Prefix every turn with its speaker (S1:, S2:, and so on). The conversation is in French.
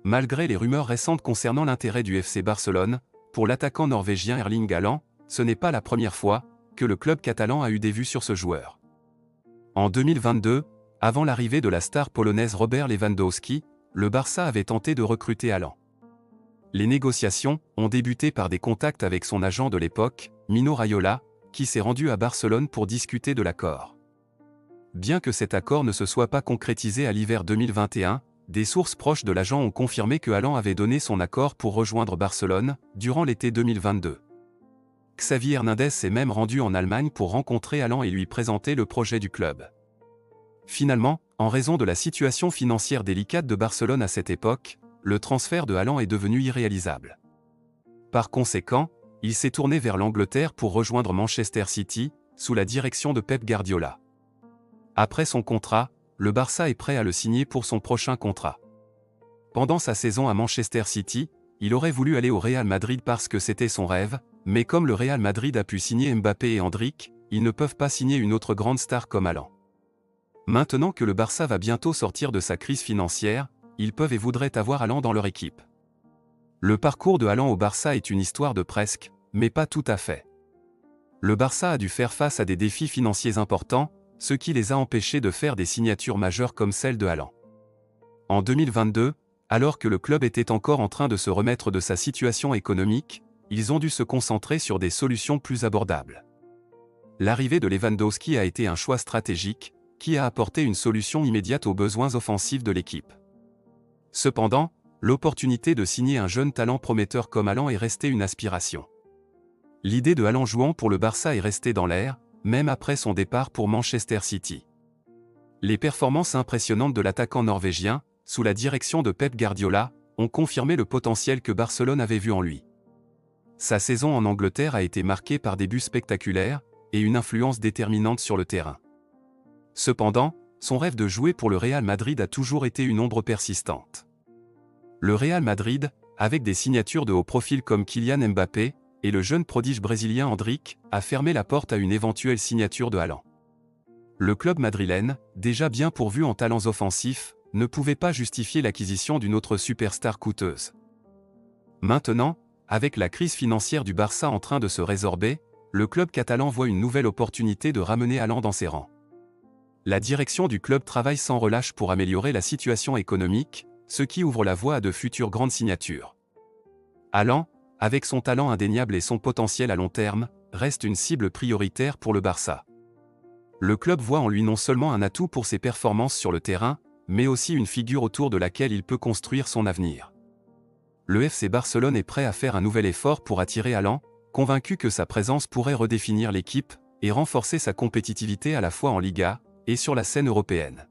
S1: malgré les rumeurs récentes concernant l'intérêt du FC Barcelone pour l'attaquant norvégien Erling Haaland, ce n'est pas la première fois que le club catalan a eu des vues sur ce joueur. En 2022, avant l'arrivée de la star polonaise Robert Lewandowski, le Barça avait tenté de recruter Haaland. Les négociations ont débuté par des contacts avec son agent de l'époque, Mino Raiola, qui s'est rendu à Barcelone pour discuter de l'accord. Bien que cet accord ne se soit pas concrétisé à l'hiver 2021, des sources proches de l'agent ont confirmé que Haaland avait donné son accord pour rejoindre Barcelone durant l'été 2022. Xavi Hernandez s'est même rendu en Allemagne pour rencontrer Haaland et lui présenter le projet du club. Finalement, en raison de la situation financière délicate de Barcelone à cette époque, le transfert de Haaland est devenu irréalisable. Par conséquent, il s'est tourné vers l'Angleterre pour rejoindre Manchester City, sous la direction de Pep Guardiola. Après son contrat, le Barça est prêt à le signer pour son prochain contrat. Pendant sa saison à Manchester City, il aurait voulu aller au Real Madrid parce que c'était son rêve, mais comme le Real Madrid a pu signer Mbappé et Endrick, ils ne peuvent pas signer une autre grande star comme Haaland. Maintenant que le Barça va bientôt sortir de sa crise financière, ils peuvent et voudraient avoir Haaland dans leur équipe. Le parcours de Haaland au Barça est une histoire de presque, mais pas tout à fait. Le Barça a dû faire face à des défis financiers importants, ce qui les a empêchés de faire des signatures majeures comme celle de Haaland. En 2022, alors que le club était encore en train de se remettre de sa situation économique, ils ont dû se concentrer sur des solutions plus abordables. L'arrivée de Lewandowski a été un choix stratégique, qui a apporté une solution immédiate aux besoins offensifs de l'équipe. Cependant, l'opportunité de signer un jeune talent prometteur comme Haaland est restée une aspiration. L'idée de Haaland jouant pour le Barça est restée dans l'air, même après son départ pour Manchester City. Les performances impressionnantes de l'attaquant norvégien, sous la direction de Pep Guardiola, ont confirmé le potentiel que Barcelone avait vu en lui. Sa saison en Angleterre a été marquée par des buts spectaculaires et une influence déterminante sur le terrain. Cependant, son rêve de jouer pour le Real Madrid a toujours été une ombre persistante. Le Real Madrid, avec des signatures de haut profil comme Kylian Mbappé et le jeune prodige brésilien Endrick, a fermé la porte à une éventuelle signature de Haaland. Le club madrilène, déjà bien pourvu en talents offensifs, ne pouvait pas justifier l'acquisition d'une autre superstar coûteuse. Maintenant, avec la crise financière du Barça en train de se résorber, le club catalan voit une nouvelle opportunité de ramener Haaland dans ses rangs. La direction du club travaille sans relâche pour améliorer la situation économique, ce qui ouvre la voie à de futures grandes signatures. Haaland, avec son talent indéniable et son potentiel à long terme, reste une cible prioritaire pour le Barça. Le club voit en lui non seulement un atout pour ses performances sur le terrain, mais aussi une figure autour de laquelle il peut construire son avenir. Le FC Barcelone est prêt à faire un nouvel effort pour attirer Haaland, convaincu que sa présence pourrait redéfinir l'équipe et renforcer sa compétitivité à la fois en Liga et sur la scène européenne.